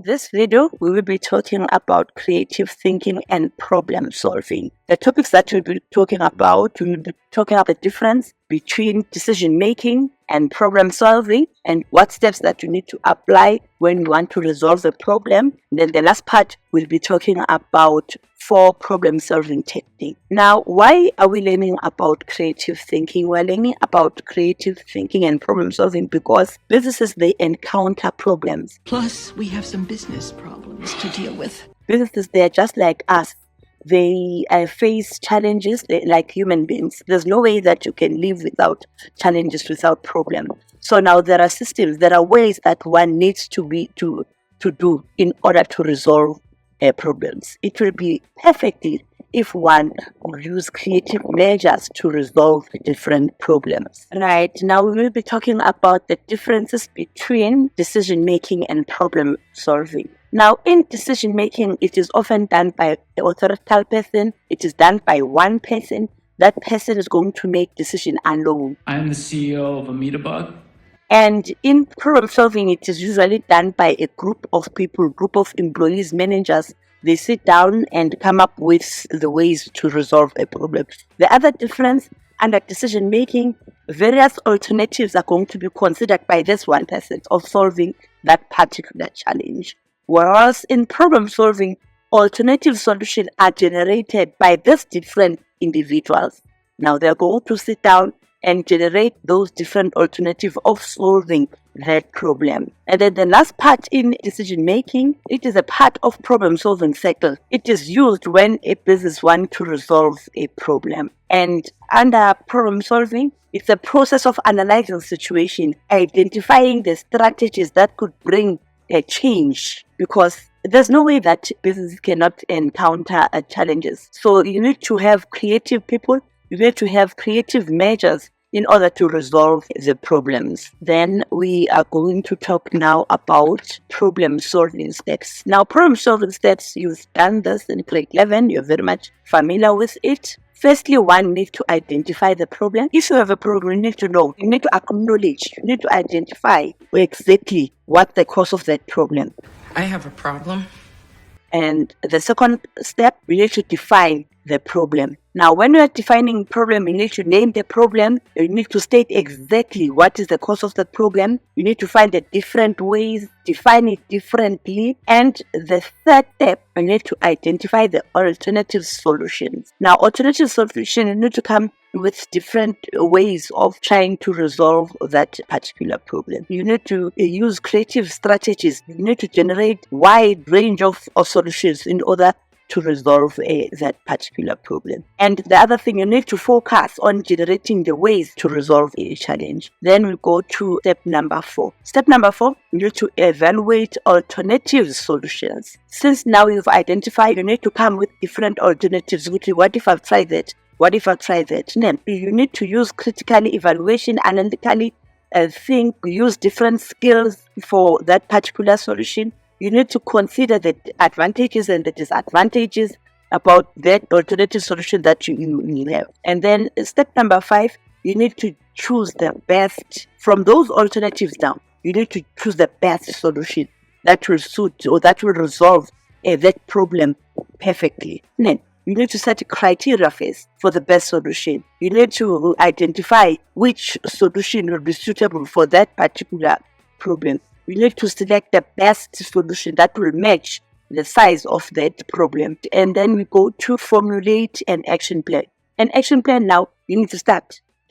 this video, we will be talking about creative thinking and problem solving. The topics that we'll be talking about, we'll be talking about the difference between decision making and problem solving and what steps that you need to apply when you want to resolve a problem. And then the last part, we'll be talking about 4 problem solving techniques. Now, why are we learning about creative thinking? We're learning about creative thinking and problem solving because businesses, they encounter problems. Plus, we have some business problems to deal with. Businesses, they're just like us. They face challenges like human beings. There's no way that you can live without challenges, without problems. So now there are systems, there are ways that one needs to do in order to resolve problems. It will be perfectly if one will use creative measures to resolve different problems. Right, now we will be talking about the differences between decision making and problem solving. Now, in decision making, it is often done by an authoritative person. It is done by one person. That person is going to make decision alone. I'm the CEO of Ametabug. And in problem solving, it is usually done by a group of people, group of employees, managers. They sit down and come up with the ways to resolve a problem. The other difference, under decision making, various alternatives are going to be considered by this one person of solving that particular challenge. Whereas in problem solving, alternative solutions are generated by these different individuals. Now they're going to sit down and generate those different alternatives of solving that problem. And then the last part in decision making, it is a part of problem solving cycle. It is used when a business wants to resolve a problem. And under problem solving, it's a process of analyzing the situation, identifying the strategies that could bring a change, because there's no way that business cannot encounter challenges. So you need to have creative people, you need to have creative measures in order to resolve the problems. Then we are going to talk now about problem solving steps. Now, problem solving steps, you've done this in grade 11, you're very much familiar with it. Firstly, one needs to identify the problem. If you have a problem, you need to know, you need to acknowledge, you need to identify exactly what the cause of that problem. I have a problem. And the second step, we need to define the problem. Now, when you are defining problem, you need to name the problem. You need to state exactly what is the cause of the problem. You need to find the different ways, define it differently. And the third step, you need to identify the alternative solutions. Now, alternative solutions, you need to come with different ways of trying to resolve that particular problem. You need to use creative strategies. You need to generate wide range of solutions in order to resolve that particular problem. And the other thing, you need to focus on generating the ways to resolve a challenge. Then we go to step number 4. Step number 4, you need to evaluate alternative solutions. Since now you've identified, you need to come with different alternatives. What if I've tried that? What if I try that? Then you need to use critically evaluation, analytically think, use different skills for that particular solution. You need to consider the advantages and the disadvantages about that alternative solution that you have. And then step number 5, you need to choose the best from those alternatives down. You need to choose the best solution that will suit or that will resolve that problem perfectly. Then you need to set a criteria first for the best solution. You need to identify which solution will be suitable for that particular problem. You need to select the best solution that will match the size of that problem. And then we go to formulate an action plan. An action plan now, you need to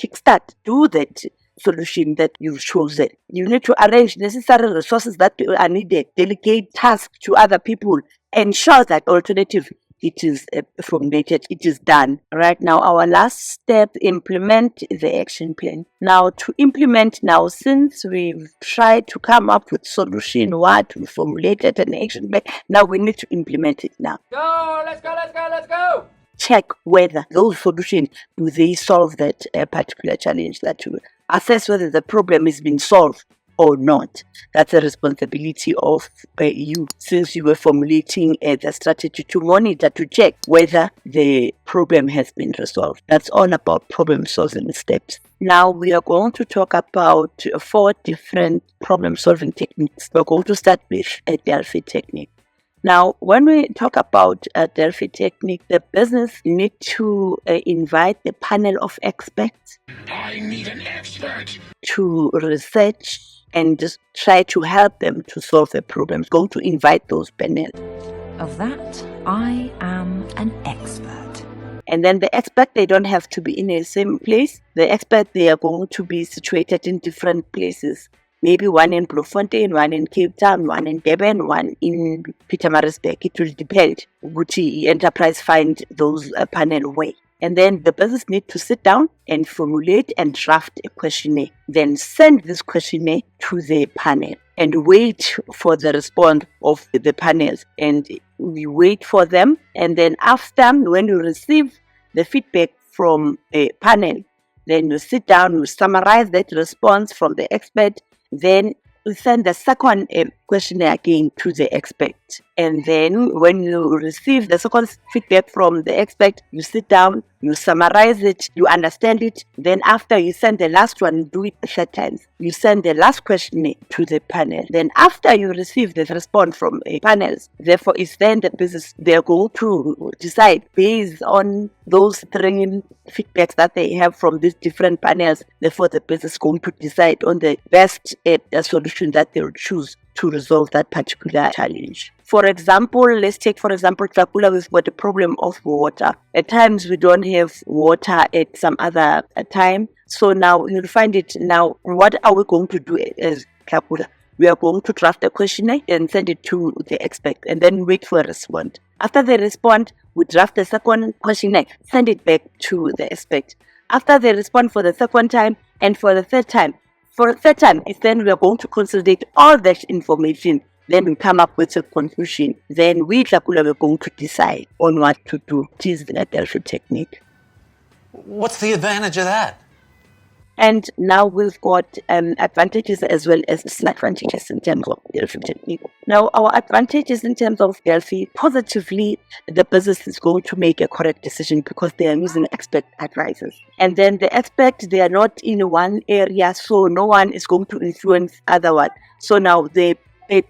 kickstart, do that solution that you've chosen. You need to arrange necessary resources that are needed, delegate tasks to other people, ensure that alternative it is formulated, it is done. Right now, our last step, implement the action plan. Now, to implement now, since we've tried to come up with solution, we formulated an action plan, now we need to implement it now. Go, let's go, let's go, let's go! Check whether those solutions, do they solve that particular challenge that you assess whether the problem is being solved or not. That's a responsibility of you, since you were formulating the strategy to monitor, to check whether the problem has been resolved. That's all about problem solving steps. Now we are going to talk about 4 different problem solving techniques. We're going to start with a Delphi technique. Now, when we talk about a Delphi technique, the business need to invite the panel of experts. I need an expert To research and just try to help them to solve the problems. Going to invite those panels. Of that, I am an expert. And then the expert, they don't have to be in the same place. The expert, they are going to be situated in different places. Maybe one in Bloemfontein, one in Cape Town, one in Durban, one in Pietermaritzburg. It will depend which enterprise find those panel way. And then the business need to sit down and formulate and draft a questionnaire. Then send this questionnaire to the panel and wait for the response of the panels. And we wait for them. And then after, when you receive the feedback from a panel, then you sit down, you summarize that response from the expert. Then we send the second questionnaire again to the expert. And then when you receive the second feedback from the expert, you sit down, you summarize it, you understand it. Then after you send the last one, do it 3 times. You send the last questionnaire to the panel. Then after you receive the response from panels, therefore it's then the business, they're going to decide based on those 3 feedbacks that they have from these different panels. Therefore the business is going to decide on the best solution that they will choose to resolve that particular challenge. For example, let's take for example, Dracula, we've got a problem of water. At times we don't have water at some other time. So now you'll find it now, what are we going to do as Dracula? We are going to draft a questionnaire and send it to the expert and then wait for a response. After they respond, we draft the second questionnaire, send it back to the expert. After they respond for the second time and for the third time, it's then we are going to consolidate all that information. Then we come up with a conclusion. Then we, Dracula, we're going to decide on what to do. It is the Delphi technique. What's the advantage of that? And now we've got advantages as well as disadvantages in terms of Delphi technique. Now, our advantages in terms of Delphi, positively, the business is going to make a correct decision because they are using expert advisors. And then the experts, they are not in one area, so no one is going to influence other one. So now the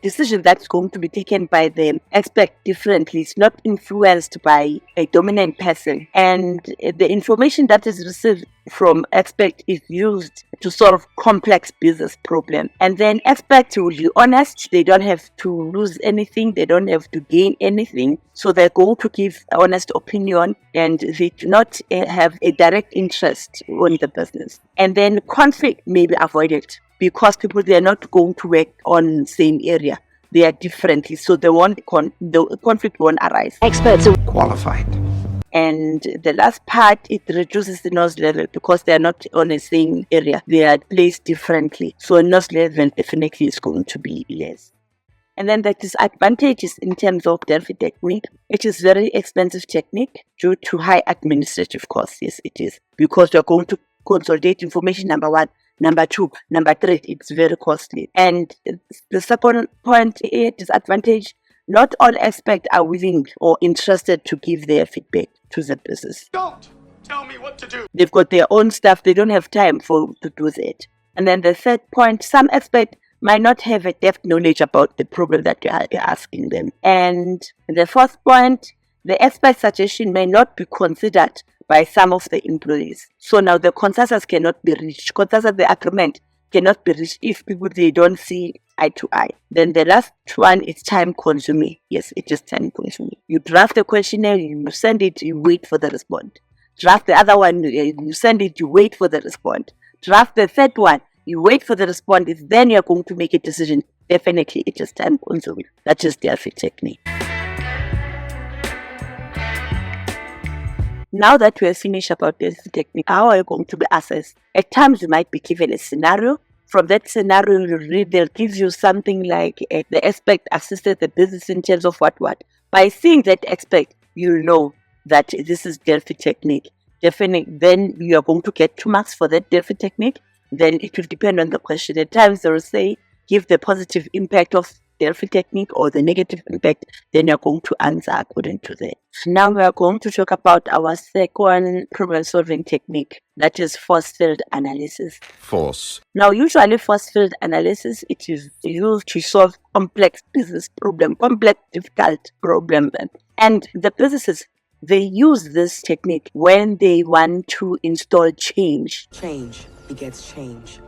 decision that's going to be taken by the expert differently is not influenced by a dominant person. And the information that is received from expert is used to solve complex business problems. And then experts will be honest. They don't have to lose anything. They don't have to gain anything. So they're going to give an honest opinion and they do not have a direct interest in the business. And then conflict may be avoided, because people, they are not going to work on the same area. They are differently, so the conflict won't arise. Experts are Qualified. And the last part, it reduces the noise level because they are not on the same area. They are placed differently. So noise level definitely is going to be less. And then the disadvantages in terms of Delphi technique, it is very expensive technique due to high administrative costs. Yes, it is. Because you're going to consolidate information, number 1. Number 2, number 3, it's very costly. And the second point, disadvantage, not all experts are willing or interested to give their feedback to the business. Don't tell me what to do. They've got their own stuff. They don't have time to do that. And then the third point, some experts might not have a depth knowledge about the problem that you are asking them. And the fourth point, the expert suggestion may not be considered by some of the employees. So now the consensus cannot be reached. Consensus, the agreement cannot be reached if people, they don't see eye to eye. Then the last one is time consuming. Yes, it is time consuming. You draft a questionnaire, you send it, you wait for the response. Draft the other one, you send it, you wait for the response. Draft the third one, you wait for the response. Then you're going to make a decision. Definitely, it is time consuming. That is the Delphi technique. Now that we have finished about this technique, how are you going to be assessed? At times you might be given a scenario. From that scenario, you read, they'll give you something like the expert assisted the business in terms of what. By seeing that expert, you'll know that this is Delphi technique. Definitely, then you are going to get 2 marks for that Delphi technique. then it will depend on the question. At times they will say, give the positive impact of Delphi technique or the negative impact, then you're going to answer according to that. Now we are going to talk about our second problem-solving technique, that is force field analysis. Force. Now, usually force field analysis, it is used to solve complex business problem, complex, difficult problem. And the businesses, they use this technique when they want to install change. Change begets change.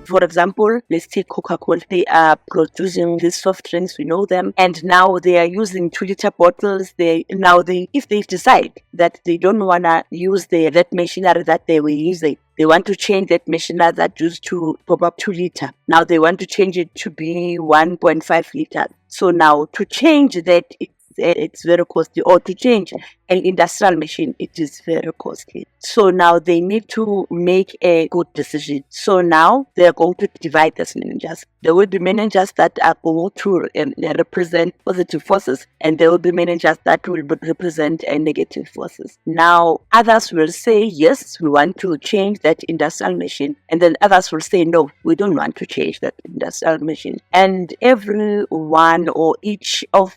For example, let's take Coca-Cola. They are producing these soft drinks, we know them, and now they are using 2-liter bottles. If they decide that they don't want to use that machinery that they were using, they want to change that machinery that used to pop up 2-liter. Now they want to change it to be 1.5 liters. So now to change that, it's very costly, or to change an industrial machine, it is very costly. So now they need to make a good decision. So now they're going to divide these managers. There will be managers that are going to represent positive forces, and there will be managers that will represent negative forces. Now others will say, yes, we want to change that industrial machine, and then others will say, no, we don't want to change that industrial machine. And every one or each of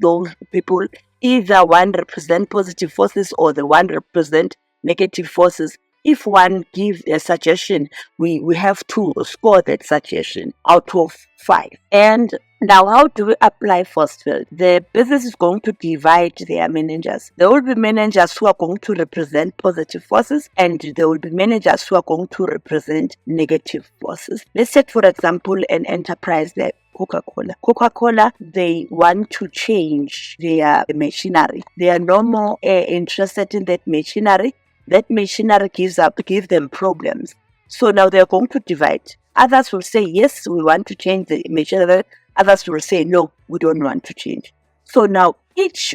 those people, either one represent positive forces or the one represent negative forces. If one gives a suggestion, we have to score that suggestion out of 5. And now, how do we apply force field? The business is going to divide their managers. There will be managers who are going to represent positive forces, and there will be managers who are going to represent negative forces. Let's take, for example, an enterprise like Coca-Cola. Coca-Cola, they want to change their machinery. They are no more interested in that machinery. That machinery gives them problems. So now they're going to divide. Others will say, yes, we want to change the machinery. Others will say, no, we don't want to change. So now each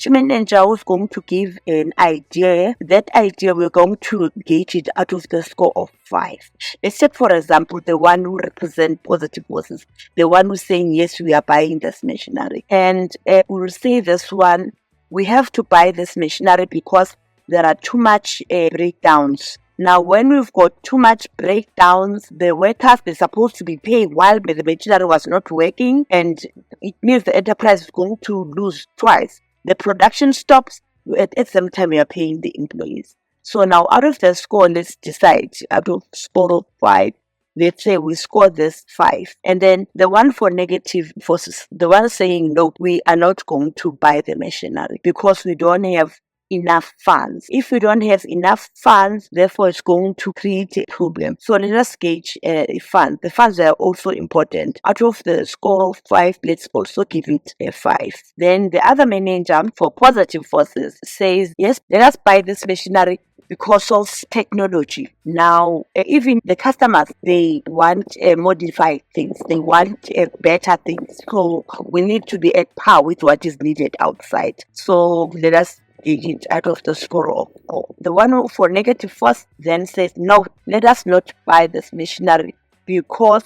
manager was going to give an idea. That idea, we're going to gauge it out of the score of 5. Let's take, for example, the one who represents positive forces, the one who's saying, yes, we are buying this machinery. And we'll say this one, we have to buy this machinery because there are too much breakdowns. Now, when we've got too much breakdowns, the workers, they're supposed to be paid while the machinery was not working, and it means the enterprise is going to lose twice. The production stops, at the same time we are paying the employees. So now out of the score, let's decide, out of score of 5, let's say we score this 5. And then the one for negative forces, the one saying, no, we are not going to buy the machinery because we don't have enough funds. If we don't have enough funds, therefore it's going to create a problem. So let us gauge funds. The funds are also important. Out of the score of 5, let's also give it a 5. Then the other manager for positive forces says, yes, let us buy this machinery because of technology. Now, even the customers, they want modified things. They want better things. So we need to be at par with what is needed outside. So let us it out of the score of 4. The one for negative force then says, no, let us not buy this machinery because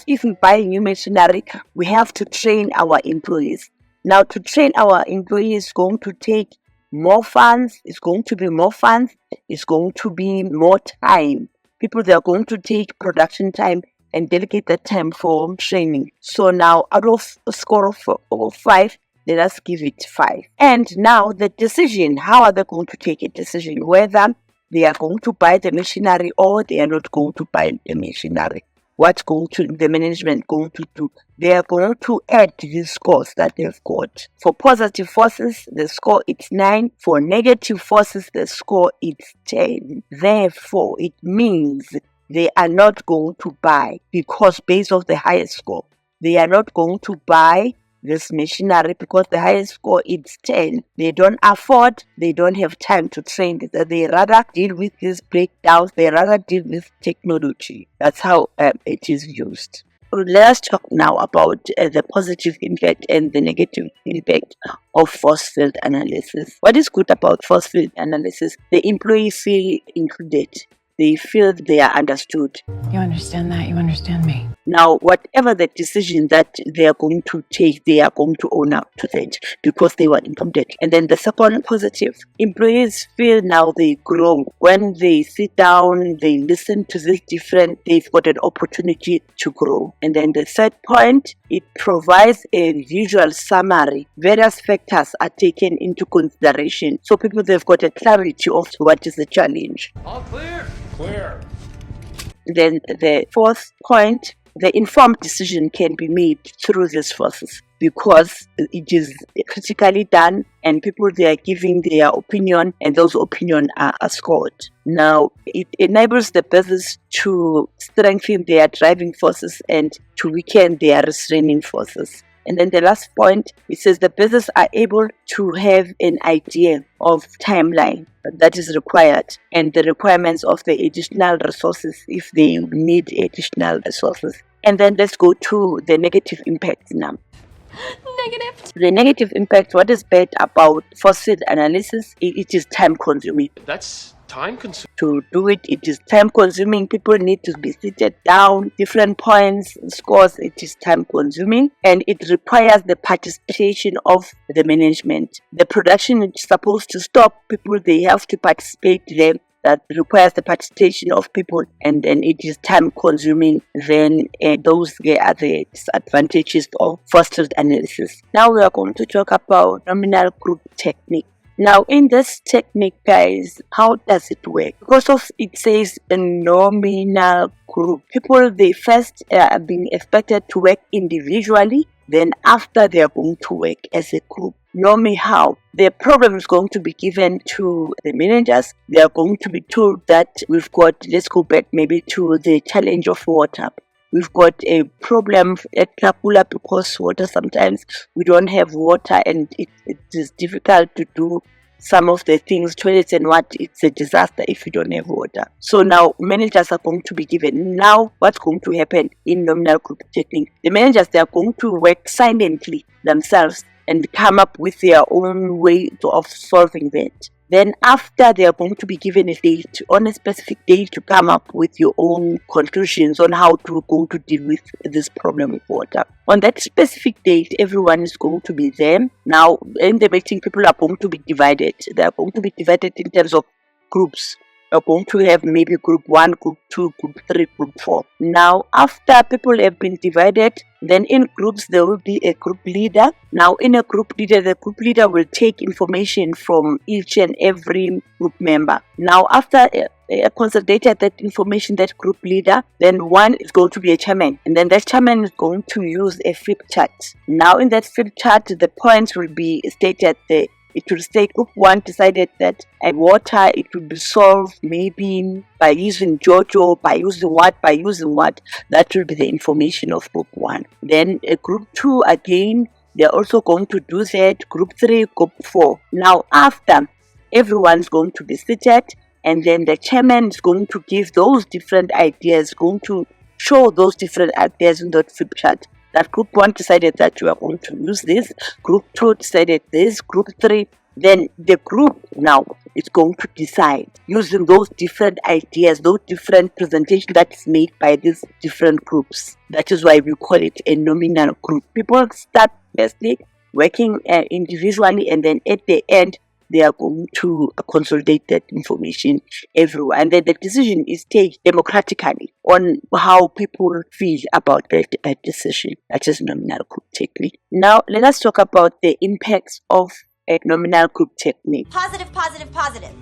if we buy new machinery, we have to train our employees. Now, to train our employees is going to take more funds. It's going to be more funds. It's going to be more time. People, they are going to take production time and delegate that time for training. So now, out of a score of 5, let us give it 5. And now the decision, how are they going to take a decision? Whether they are going to buy the machinery or they are not going to buy the machinery. What's the management going to do? They are going to add these scores that they've got. For positive forces, the score is 9. For negative forces, the score is 10. Therefore, it means they are not going to buy because based on the highest score, they are not going to buy this machinery because the highest score is 10. They don't afford, they don't have time to train. They rather deal with these breakdowns, they rather deal with technology. That's how it is used. Let us talk now about the positive impact and the negative impact of force field analysis. What is good about force field analysis? The employees feel included. They feel they are understood. You understand that, you understand me. Now, whatever the decision that they are going to take, they are going to own up to that because they were informed. And then the second positive, employees feel now they grow. When they sit down, they listen to this different, they've got an opportunity to grow. And then the third point, it provides a visual summary. Various factors are taken into consideration. So people, they've got a clarity of what is the challenge. All clear? Clear. Then the fourth point, the informed decision can be made through these forces because it is critically done and people, they are giving their opinion and those opinions are scored. Now, it enables the business to strengthen their driving forces and to weaken their restraining forces. And then the last point, it says the business are able to have an idea of timeline that is required and the requirements of the additional resources if they need additional resources. And then let's go to the negative impact now. Negative. The negative impact, what is bad about foresight analysis, it is time consuming. That's time consuming. To do it, it is time consuming. People need to be seated down, different points, scores, it is time consuming and it requires the participation of the management. The production is supposed to stop, people, they have to participate there. That requires the participation of people and then it is time consuming. Then those are the disadvantages of foresight analysis. Now we are going to talk about nominal group technique. Now in this technique, guys, how does it work? Because of it says a nominal group, people, they first are being expected to work individually, then after they are going to work as a group. Normally how? The problem is going to be given to the managers. They are going to be told that we've got, let's go back maybe to the challenge of water. We've got a problem at Kapula because water, sometimes we don't have water and it is difficult to do some of the things, toilets and what, it's a disaster if you don't have water. So now managers are going to be given. Now what's going to happen in nominal group technique? The managers, they are going to work silently themselves and come up with their own way of solving that. Then after, they are going to be given a date, on a specific date, to come up with your own conclusions on how to go to deal with this problem with water. On that specific date, everyone is going to be there. Now, in the meeting, people are going to be divided. They are going to be divided in terms of groups. You're going to have maybe group 1, group 2, group 3, group 4. Now, after people have been divided, then in groups there will be a group leader. Now, in a group leader, the group leader will take information from each and every group member. Now, after consolidated that information, that group leader, then one is going to be a chairman. And then that chairman is going to use a flip chart. Now, in that flip chart, the points will be stated there. It will state group 1 decided that water, it will be solved maybe by using JoJo, by using what. That will be the information of group 1. Then group 2 again, they're also going to do that. Group 3, group 4. Now after, everyone's going to be seated and then the chairman is going to give those different ideas, going to show those different ideas in that flip chart. That group 1 decided that you are going to use this, group 2 decided this, group 3, then the group now is going to decide using those different ideas, those different presentations that is made by these different groups. That is why we call it a nominal group. People start firstly working individually and then at the end they are going to consolidate that information everywhere. And then the decision is taken democratically on how people feel about that decision. That is nominal group technique. Now, let us talk about the impacts of a nominal group technique. Positive, positive, positive.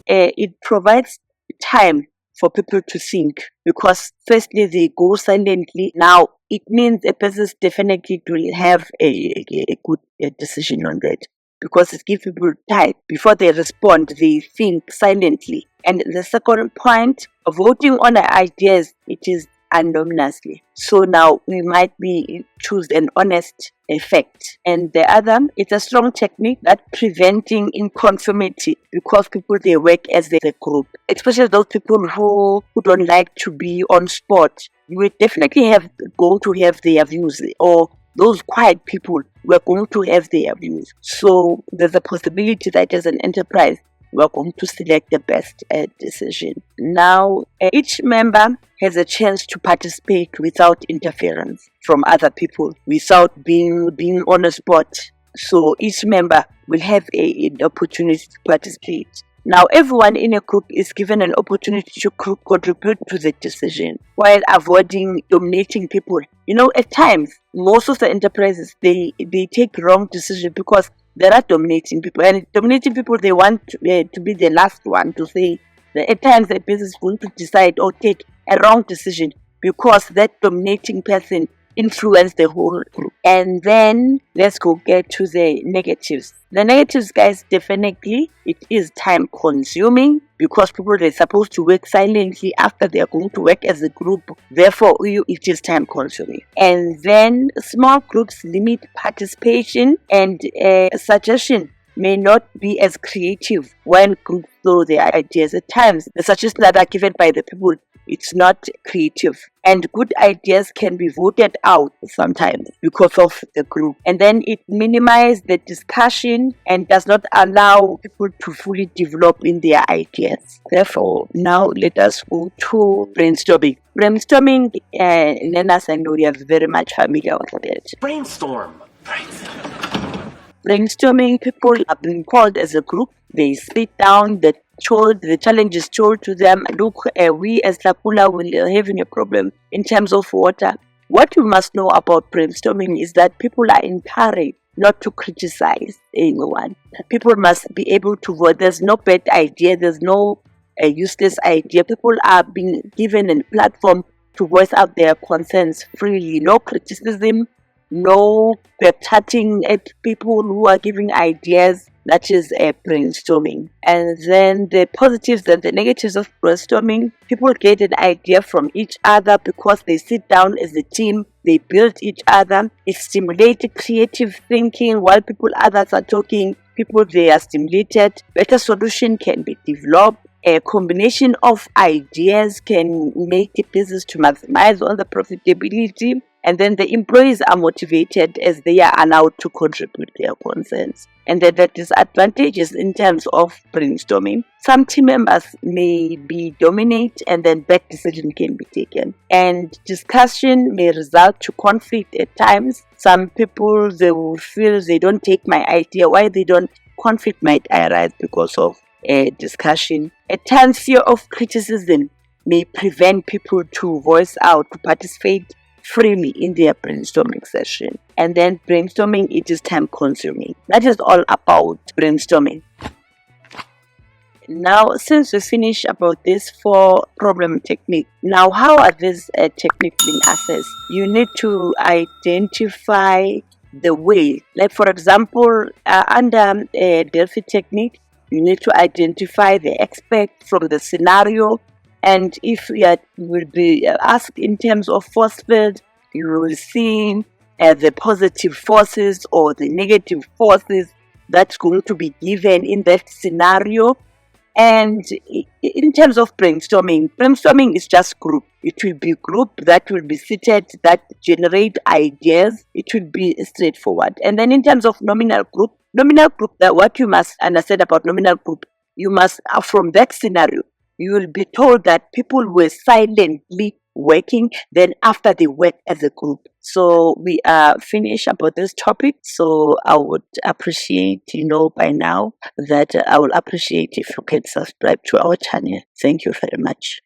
It provides time for people to think because firstly they go silently. Now, it means a person definitely will have a good decision on that. Because it gives people time before they respond, they think silently. And the second point, voting on the ideas, it is anonymously. So now we might be choose an honest effect. And the other, it's a strong technique that preventing inconformity because people, they work as a group, especially those people who don't like to be on spot. You will definitely going to have their views, or those quiet people were going to have their views. So there's a possibility that as an enterprise, we're going to select the best decision. Now, each member has a chance to participate without interference from other people, without being on the spot. So each member will have an opportunity to participate. Now, everyone in a group is given an opportunity to contribute to the decision while avoiding dominating people. At times, most of the enterprises, they take wrong decisions because there are dominating people. And dominating people, they want to be the last one to say that at times a business is going to decide or take a wrong decision because that dominating person influence the whole group. And then let's go get to the negatives. The negatives, guys, definitely it is time consuming because people are supposed to work silently after they are going to work as a group. Therefore, it is time consuming. And then small groups limit participation, and a suggestion may not be as creative when groups throw their ideas. At times, the suggestions that are given by the people, it's not creative, and good ideas can be voted out sometimes because of the group. And then it minimizes the discussion and does not allow people to fully develop in their ideas. Therefore, now let us go to brainstorming. Brainstorming, Nenas, I know you are very much familiar with it. Brainstorm. Brainstorming, people are being called as a group. They sit down, the challenge is told to them. Look, we as Lapula will having a problem in terms of water. What you must know about brainstorming is that people are encouraged not to criticize anyone. People must be able to vote. There's no bad idea. There's no useless idea. People are being given a platform to voice out their concerns freely. No criticism, no cutting at people who are giving ideas. That is brainstorming. And then the positives and the negatives of brainstorming: people get an idea from each other because they sit down as a team, they build each other. It stimulates creative thinking while others are talking. People, they are stimulated. Better solution can be developed. A combination of ideas can make the business to maximize on the profitability. And then the employees are motivated as they are allowed to contribute their concerns. And then the disadvantages in terms of brainstorming: some team members may be dominant, and then bad decision can be taken. And discussion may result to conflict at times. Some people, they will feel they don't take my idea. Why they don't? Conflict might arise because of a discussion. At times, fear of criticism may prevent people to voice out, to participate freely in their brainstorming session. And then brainstorming, it is time consuming. That is all about brainstorming. Now, since we finished about this 4 problem technique, now how are these techniques being assessed? You need to identify the way. Like, for example, under Delphi technique, you need to identify the aspect from the scenario. And if you will be asked in terms of force field, you will see the positive forces or the negative forces that's going to be given in that scenario. And in terms of brainstorming is just group. It will be group that will be seated, that generate ideas. It will be straightforward. And then in terms of nominal group, that what you must understand about nominal group, you must, from that scenario, you will be told that people were silently working, then after they work as a group. So we are finished about this topic. So I would appreciate, by now, that I will appreciate if you can subscribe to our channel. Thank you very much.